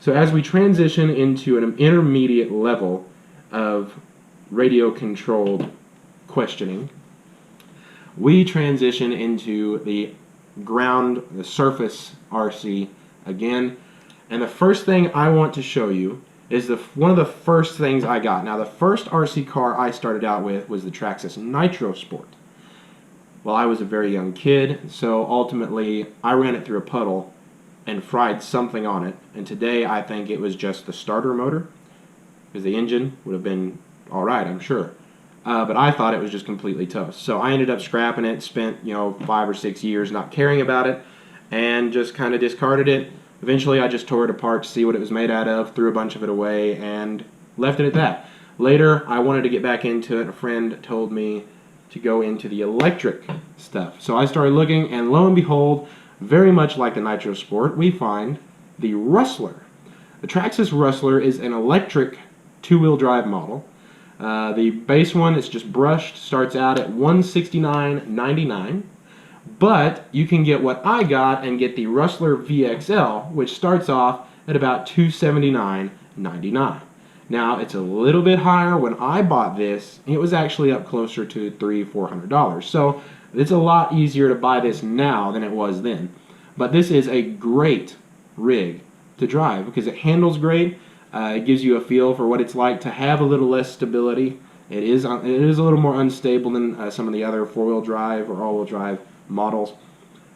So as we transition into an intermediate level of radio-controlled questioning, we transition into the surface RC again. And the first thing I want to show you is one of the first things I got. Now, the first RC car I started out with was the Traxxas Nitro Sport. Well, I was a very young kid, so ultimately I ran it through a puddle and fried something on it. And today I think it was just the starter motor, because the engine would have been alright, I'm sure. But I thought it was just completely toast. So I ended up scrapping it, spent 5 or 6 years not caring about it, and just kind of discarded it. Eventually I just tore it apart to see what it was made out of, threw a bunch of it away, and left it at that. Later I wanted to get back into it. A friend told me to go into the electric stuff. So I started looking, and lo and behold, very much like the Nitro Sport, we find the Rustler. The Traxxas Rustler is an electric two-wheel drive model. The base one is just brushed, starts out at $169.99, but you can get what I got and get the Rustler VXL, which starts off at about $279.99. Now, it's a little bit higher. When I bought this, it was actually up closer to $300–400. So it's a lot easier to buy this now than it was then. But this is a great rig to drive because it handles great. It gives you a feel for what it's like to have a little less stability. It is a little more unstable than some of the other four-wheel drive or all-wheel drive models.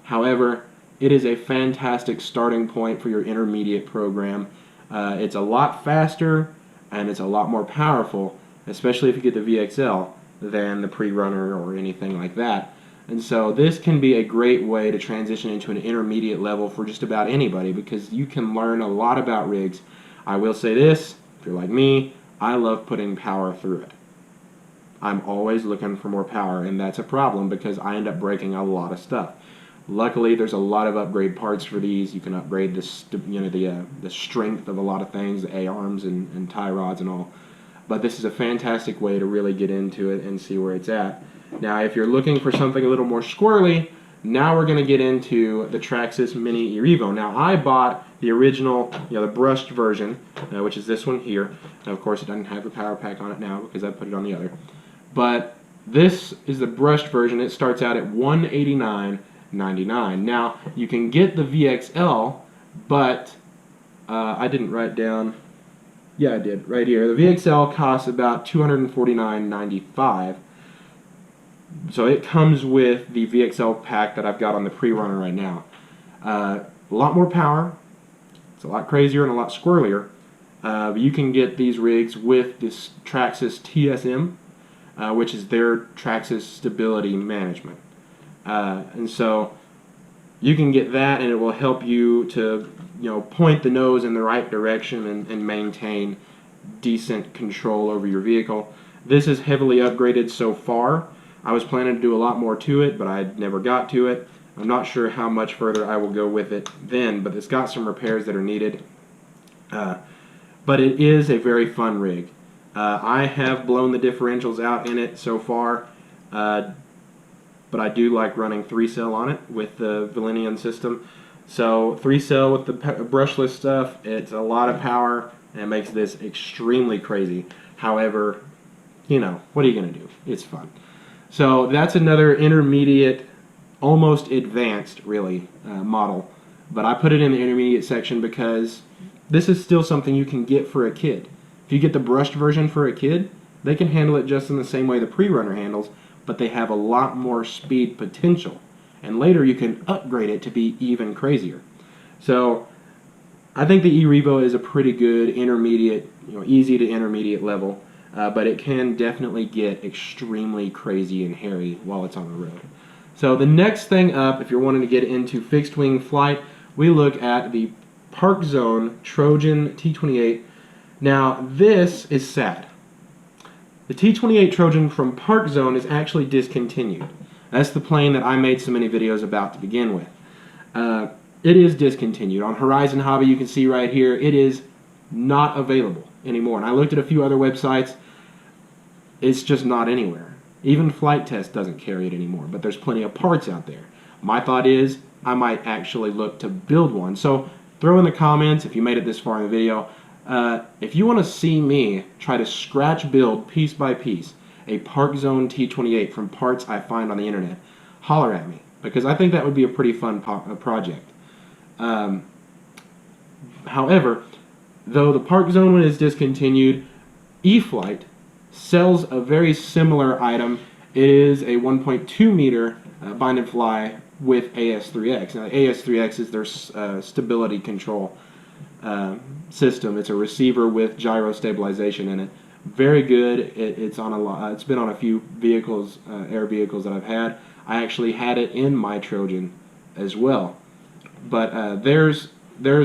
However, it is a fantastic starting point for your intermediate program. It's a lot faster and it's a lot more powerful, especially if you get the VXL, than the pre-runner or anything like that. And so this can be a great way to transition into an intermediate level for just about anybody, because you can learn a lot about rigs. I will say this, if you're like me, I love putting power through it. I'm always looking for more power, and that's a problem because I end up breaking a lot of stuff. Luckily, there's a lot of upgrade parts for these. You can upgrade the strength of a lot of things, the A-arms and tie rods and all. But this is a fantastic way to really get into it and see where it's at. Now, if you're looking for something a little more squirrely, now we're going to get into the Traxxas Mini Ego. Now, I bought the original, the brushed version, which is this one here. Now, of course, it doesn't have the power pack on it now because I put it on the other. But this is the brushed version. It starts out at $189.99. Now, you can get the VXL, but I didn't write down. Yeah, I did, right here. The VXL costs about $249.95. So it comes with the VXL pack that I've got on the pre-runner right now. A lot more power. It's a lot crazier and a lot squirrelier. You can get these rigs with this Traxxas TSM, which is their Traxxas Stability Management. And so you can get that, and it will help you to point the nose in the right direction and maintain decent control over your vehicle. This is heavily upgraded so far. I was planning to do a lot more to it, but I never got to it. I'm not sure how much further I will go with it then, but it's got some repairs that are needed. But it is a very fun rig. I have blown the differentials out in it so far, but I do like running 3-cell on it with the Valenian system. So 3-cell with the brushless stuff, it's a lot of power, and it makes this extremely crazy. However, what are you going to do? It's fun. So that's another intermediate, almost advanced, really, model. But I put it in the intermediate section because this is still something you can get for a kid. If you get the brushed version for a kid, they can handle it just in the same way the pre-runner handles, but they have a lot more speed potential. And later you can upgrade it to be even crazier. So I think the E-Revo is a pretty good intermediate, easy to intermediate level. But it can definitely get extremely crazy and hairy while it's on the road. So the next thing up, if you're wanting to get into fixed wing flight, we look at the Parkzone Trojan T28. Now this is sad. The T28 Trojan from Parkzone is actually discontinued. That's the plane that I made so many videos about to begin with. It is discontinued. On Horizon Hobby, you can see right here, it is not available anymore. And I looked at a few other websites. It's just not anywhere. Even Flight Test doesn't carry it anymore, but there's plenty of parts out there. My thought is I might actually look to build one. So throw in the comments if you made it this far in the video. If you want to see me try to scratch build piece by piece a Parkzone T28 from parts I find on the internet, holler at me, because I think that would be a pretty fun project. However, though the Parkzone one is discontinued, Eflight sells a very similar item. It is a 1.2 meter bind and fly with AS3X. Now, AS3X is their stability control system. It's a receiver with gyro stabilization in it. Very good. It's on it's been on a few vehicles, air vehicles that I've had. I actually had it in my Trojan as well. But theirs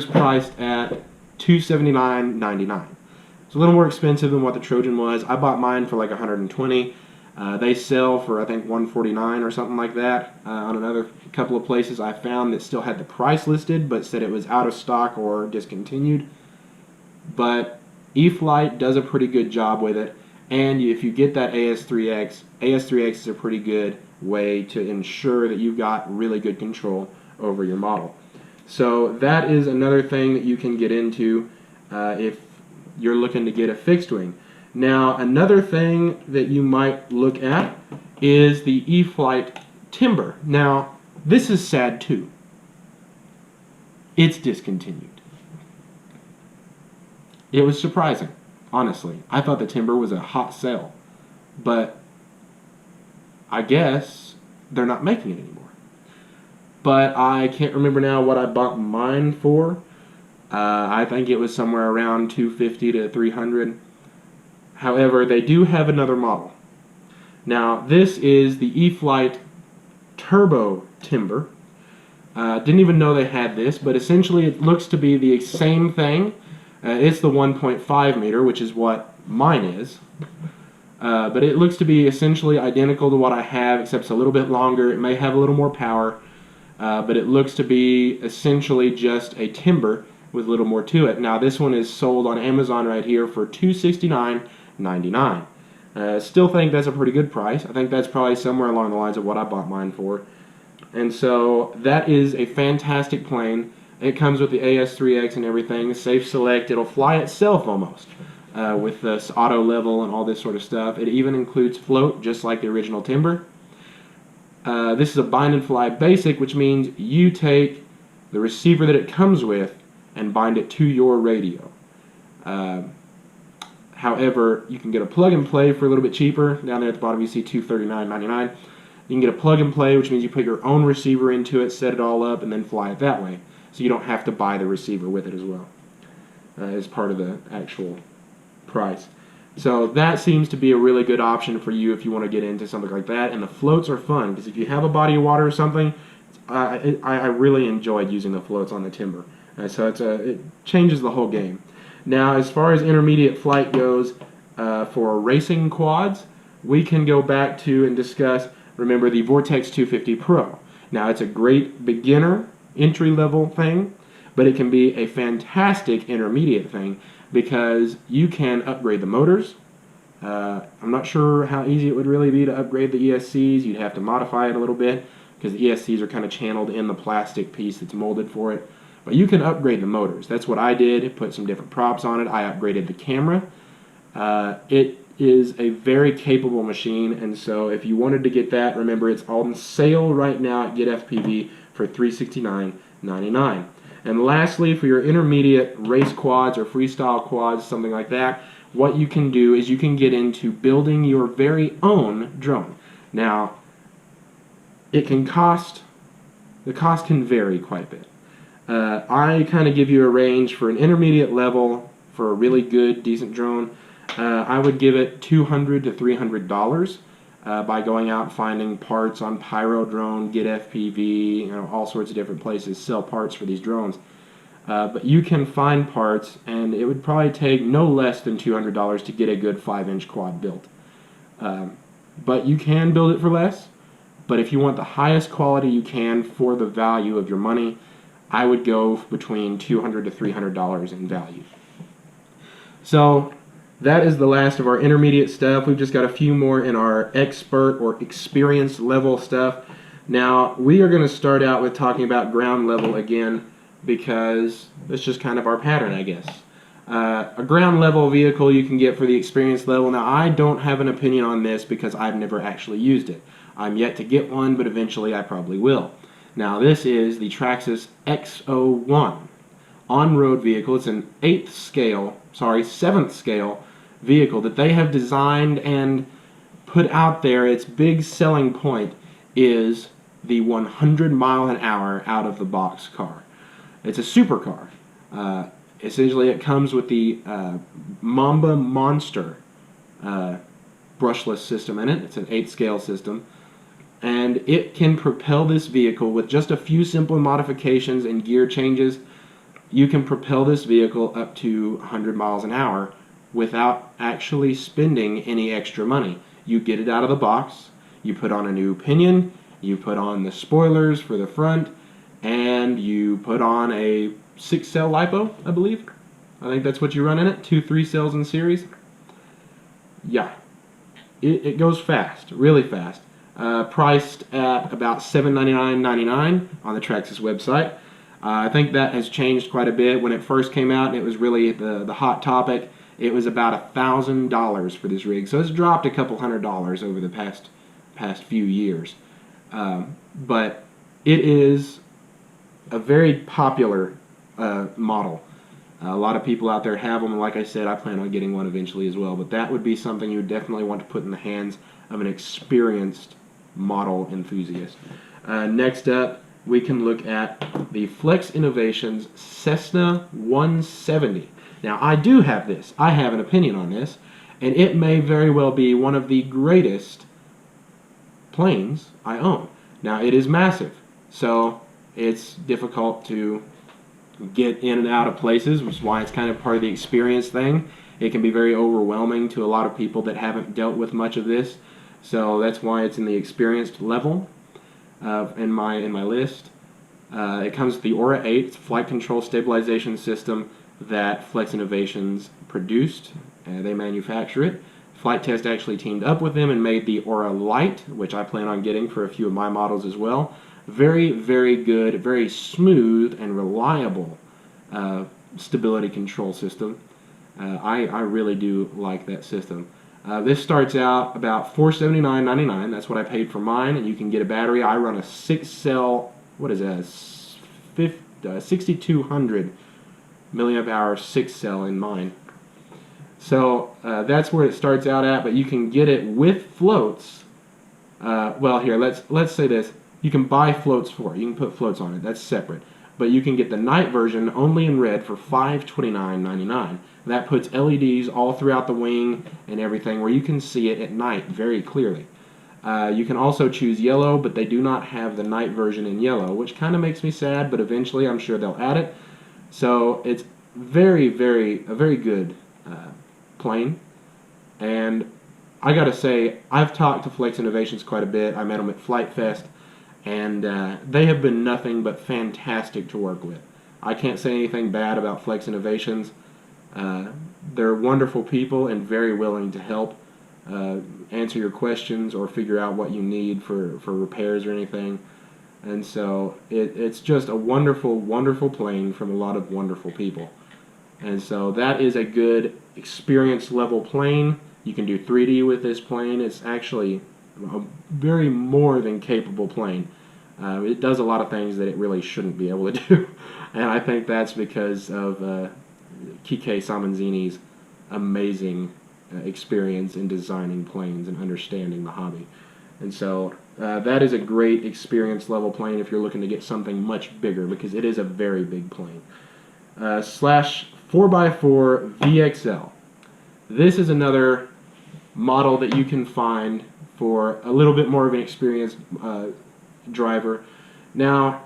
priced at $279.99. It's a little more expensive than what the Trojan was. I bought mine for like $120. They sell for I think $149 or something like that. On another couple of places I found that still had the price listed but said it was out of stock or discontinued. But Eflight does a pretty good job with it, and if you get that AS3X, AS3X is a pretty good way to ensure that you've got really good control over your model. So that is another thing that you can get into if you're looking to get a fixed wing. Now, another thing that you might look at is the Eflight Timber. Now, this is sad too. It's discontinued. It was surprising, honestly. I thought the Timber was a hot sale, but I guess they're not making it anymore. But I can't remember now what I bought mine for. I think it was somewhere around $250 to $300. However, they do have another model. Now, this is the Eflight Turbo Timber. Didn't even know they had this, but essentially it looks to be the same thing. It's the 1.5 meter, which is what mine is. But it looks to be essentially identical to what I have, except it's a little bit longer. It may have a little more power, but it looks to be essentially just a timber with a little more to it. Now, this one is sold on Amazon right here for $269.99. Still think that's a pretty good price. I think that's probably somewhere along the lines of what I bought mine for. And so that is a fantastic plane. It comes with the AS3X and everything, safe select. It'll fly itself almost with this auto level and all this sort of stuff. It even includes float, just like the original Timber. This is a bind and fly basic, which means you take the receiver that it comes with and bind it to your radio. However, you can get a plug and play for a little bit cheaper. Down there at the bottom you see $239.99. You can get a plug and play, which means you put your own receiver into it, set it all up, and then fly it that way. So you don't have to buy the receiver with it as well as part of the actual price. So that seems to be a really good option for you if you want to get into something like that. And the floats are fun, because if you have a body of water or something, I really enjoyed using the floats on the Timber. So it changes the whole game. Now, as far as intermediate flight goes, for racing quads, we can go back to and discuss, remember, the Vortex 250 Pro. Now, it's a great beginner entry-level thing, but it can be a fantastic intermediate thing because you can upgrade the motors. I'm not sure how easy it would really be to upgrade the ESCs. You'd have to modify it a little bit because the ESCs are kind of channeled in the plastic piece that's molded for it. But you can upgrade the motors. That's what I did. Put some different props on it. I upgraded the camera. It is a very capable machine, and so if you wanted to get that, remember it's on sale right now at Get FPV for $369.99. And lastly, for your intermediate race quads or freestyle quads, something like that, what you can do is you can get into building your very own drone. Now, the cost can vary quite a bit. I kind of give you a range for an intermediate level for a really good, decent drone. I would give it $200 to $300 by going out and finding parts on Pyro Drone, Get FPV, all sorts of different places sell parts for these drones. But you can find parts, and it would probably take no less than $200 to get a good 5-inch quad built. But you can build it for less. But if you want the highest quality you can for the value of your money, I would go between $200 to $300 in value. So that is the last of our intermediate stuff. We've just got a few more in our expert or experience level stuff. Now, we are going to start out with talking about ground level again because it's just kind of our pattern, I guess. A ground level vehicle you can get for the experience level. Now, I don't have an opinion on this because I've never actually used it. I'm yet to get one, but eventually I probably will. Now, this is the Traxxas XO1 on-road vehicle. It's an 7th scale vehicle that they have designed and put out there. Its big selling point is the 100 mile an hour out of the box car. It's a supercar. Essentially, it comes with the Mamba Monster brushless system in it. It's an 8th scale system. And it can propel this vehicle with just a few simple modifications and gear changes. You can propel this vehicle up to 100 miles an hour without actually spending any extra money. You get it out of the box, you put on a new pinion, you put on the spoilers for the front, and you put on a 6-cell LiPo, I believe. I think that's what you run in it, 2 3-cells in series. Yeah, it goes fast, really fast. Priced at about $799.99 on the Traxxas website. I think that has changed quite a bit. When it first came out, it was really the hot topic. It was about $1,000 for this rig, so it's dropped a couple $100 over the past few years. But it is a very popular model. A lot of people out there have them, and like I said, I plan on getting one eventually as well. But that would be something you would definitely want to put in the hands of an experienced model enthusiast. Next up, we can look at the Flex Innovations Cessna 170. Now, I do have this. I have an opinion on this, and it may very well be one of the greatest planes I own. Now, it is massive, so it's difficult to get in and out of places, which is why it's kind of part of the experience thing. It can be very overwhelming to a lot of people that haven't dealt with much of this, so that's why it's in the experienced level in my list. It comes with the Aura 8 flight control stabilization system that Flex Innovations produced. They manufacture it. Flight Test actually teamed up with them and made the Aura Lite, which I plan on getting for a few of my models as well. Very, very good, very smooth and reliable stability control system. I really do like that system. This starts out about $479.99. That's what I paid for mine, and you can get a battery. I run a 6-cell, what is that, 6200 milliamp hour 6-cell in mine. So that's where it starts out at, but you can get it with floats. Well, here, let's say this. You can buy floats for it. You can put floats on it. That's separate. But you can get the night version only in red for $529.99. That puts LEDs all throughout the wing and everything where you can see it at night very clearly. You can also choose yellow, but they do not have the night version in yellow, which kind of makes me sad, but eventually I'm sure they'll add it. So it's a very good plane. And I gotta say, I've talked to Flex Innovations quite a bit. I met them at Flight Fest, and they have been nothing but fantastic to work with. I can't say anything bad about Flex Innovations. They're wonderful people and very willing to help answer your questions or figure out what you need for repairs or anything. And so it's just a wonderful plane from a lot of wonderful people. And so that is a good experience level plane. You can do 3D with this plane. It's actually a very more than capable plane. It does a lot of things that it really shouldn't be able to do. And I think that's because of Kike Samanzini's amazing experience in designing planes and understanding the hobby. And so that is a great experience level plane if you're looking to get something much bigger, because it is a very big plane. Slash 4x4 VXL. This is another model that you can find for a little bit more of an experienced driver. Now,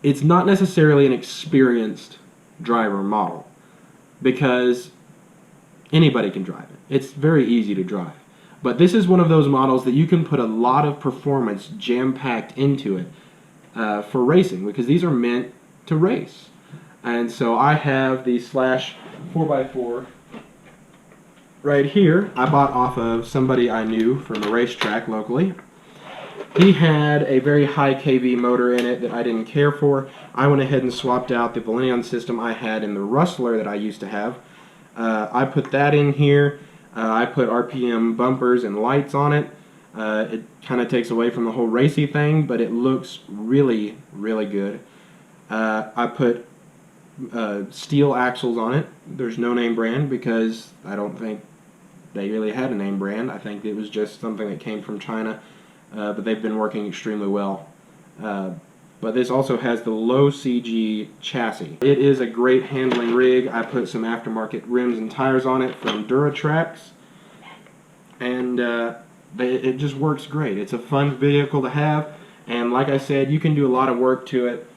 it's not necessarily an experienced driver model because anybody can drive it. It's very easy to drive. But this is one of those models that you can put a lot of performance jam-packed into it for racing, because these are meant to race. And so I have the Slash 4x4 right here. I bought off of somebody I knew from a racetrack locally. He had a very high kV motor in it that I didn't care for. I went ahead and swapped out the Valenion system I had in the Rustler that I used to have. I put that in here. I put RPM bumpers and lights on it. It kind of takes away from the whole racy thing, but it looks really, really good. I put steel axles on it. There's no name brand because I don't think they really had a name brand. I think it was just something that came from China, but they've been working extremely well. But this also has the low CG chassis. It is a great handling rig. I put some aftermarket rims and tires on it from Traxxas, and it just works great. It's a fun vehicle to have, and like I said, you can do a lot of work to it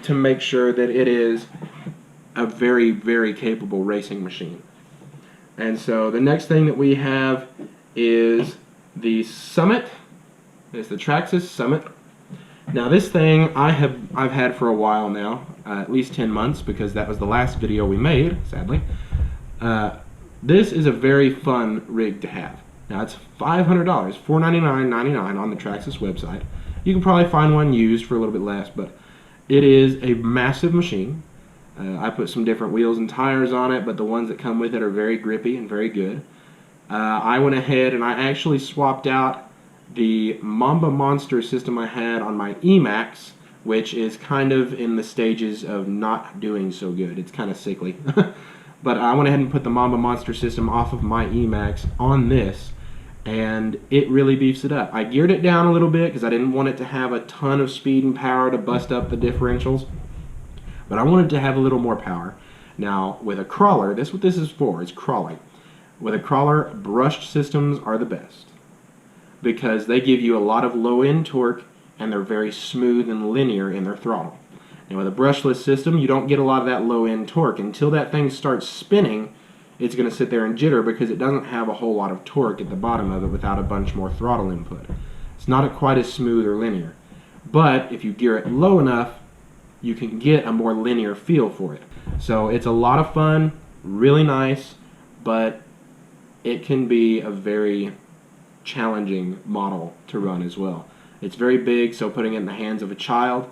to make sure that it is a very, very capable racing machine. And so the next thing that we have is the Summit. It's the Traxxas Summit. Now this thing I've had for a while now, at least 10 months, because that was the last video we made, sadly. This is a very fun rig to have. Now it's $500, $499.99 on the Traxxas website. You can probably find one used for a little bit less, but it is a massive machine. I put some different wheels and tires on it, but the ones that come with it are very grippy and very good. I went ahead and I actually swapped out the Mamba Monster system I had on my Emax, which is kind of in the stages of not doing so good. It's kind of sickly. But I went ahead and put the Mamba Monster system off of my Emax on this, and it really beefs it up. I geared it down a little bit because I didn't want it to have a ton of speed and power to bust up the differentials, but I wanted to have a little more power. Now with a crawler, that's what this is for, it's crawling. With a crawler, brushed systems are the best, because they give you a lot of low-end torque and they're very smooth and linear in their throttle. And with a brushless system, you don't get a lot of that low-end torque. Until that thing starts spinning, it's going to sit there and jitter because it doesn't have a whole lot of torque at the bottom of it without a bunch more throttle input. It's not quite as smooth or linear. But if you gear it low enough, you can get a more linear feel for it. So it's a lot of fun, really nice, but it can be a very challenging model to run as well. It's very big, so putting it in the hands of a child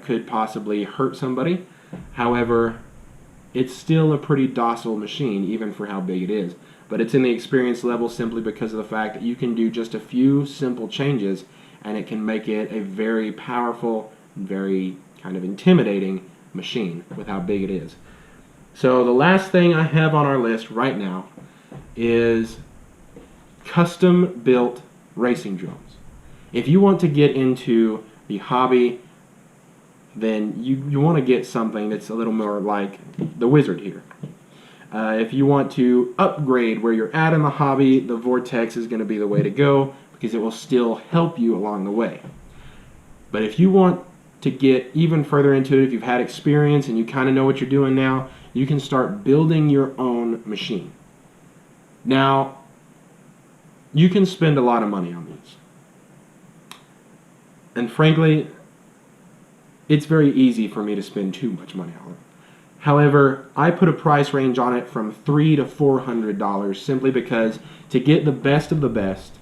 could possibly hurt somebody. However, it's still a pretty docile machine, even for how big it is. But it's in the experience level simply because of the fact that you can do just a few simple changes and it can make it a very powerful, very kind of intimidating machine with how big it is. So the last thing I have on our list right now is custom built racing drones. If you want to get into the hobby, then you want to get something that's a little more like the Wizard here. If you want to upgrade where you're at in the hobby, the Vortex is going to be the way to go because it will still help you along the way. But if you want to get even further into it, if you've had experience and you kind of know what you're doing now, you can start building your own machine. Now, you can spend a lot of money on these. And frankly, it's very easy for me to spend too much money on it. However, I put a price range on it from $300 to $400 simply because to get the best of the best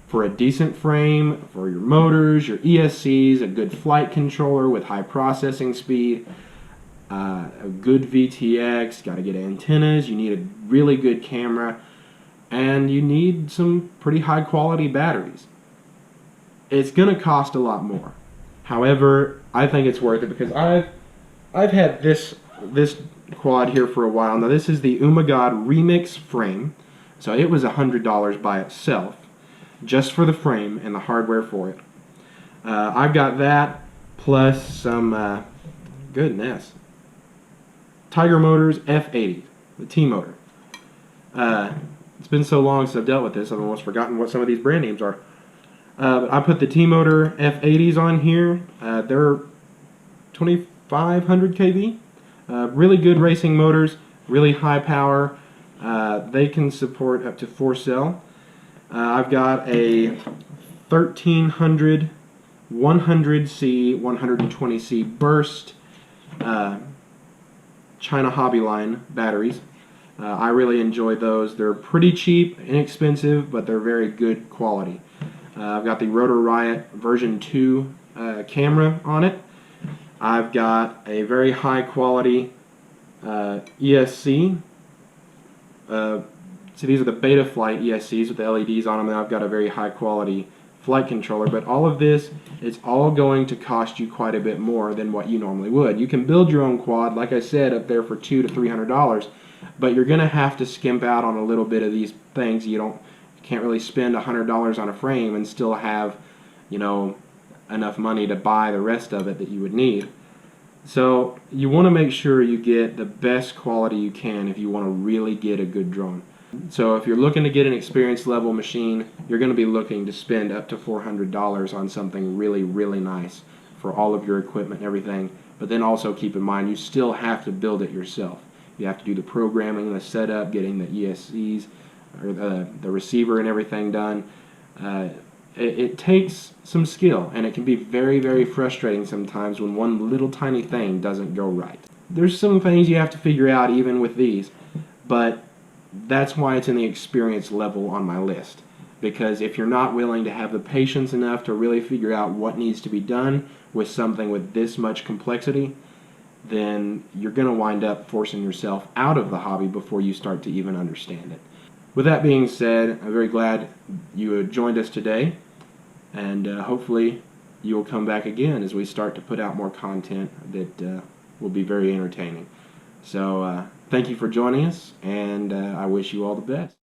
for a decent frame, for your motors, your ESCs, a good flight controller with high processing speed, a good VTX, got to get antennas, you need a really good camera, and you need some pretty high quality batteries. It's going to cost a lot more. However, I think it's worth it because I've had this quad here for a while. Now this is the Umagod Remix frame. So it was $100 by itself, just for the frame and the hardware for it. I've got that plus some, goodness, Tiger Motors F80, the T-motor. It's been so long since I've dealt with this, I've almost forgotten what some of these brand names are. But I put the T-motor F80s on here. They're 2500 kV. Really good racing motors, really high power. They can support up to 4-cell. I've got a 1300 100C 120C burst China Hobby Line batteries. I really enjoy those. They're pretty cheap, inexpensive, but they're very good quality. I've got the Rotor Riot version 2 camera on it. I've got a very high quality ESC. So these are the Betaflight ESCs with the LEDs on them, and I've got a very high quality flight controller. But all of this, it's all going to cost you quite a bit more than what you normally would. You can build your own quad, like I said, up there for $200 to $300, but you're going to have to skimp out on a little bit of these things. You can't really spend $100 on a frame and still have, enough money to buy the rest of it that you would need. So you want to make sure you get the best quality you can if you want to really get a good drone. So if you're looking to get an experience level machine, you're going to be looking to spend up to $400 on something really, really nice for all of your equipment and everything. But then also keep in mind, you still have to build it yourself. You have to do the programming, the setup, getting the ESCs, or the receiver and everything done. It takes some skill, and it can be very, very frustrating sometimes when one little tiny thing doesn't go right. There's some things you have to figure out even with these, but that's why it's in the experience level on my list. Because if you're not willing to have the patience enough to really figure out what needs to be done with something with this much complexity, then you're going to wind up forcing yourself out of the hobby before you start to even understand it. With that being said, I'm very glad you had joined us today, and hopefully you will come back again as we start to put out more content that will be very entertaining. So thank you for joining us, and I wish you all the best.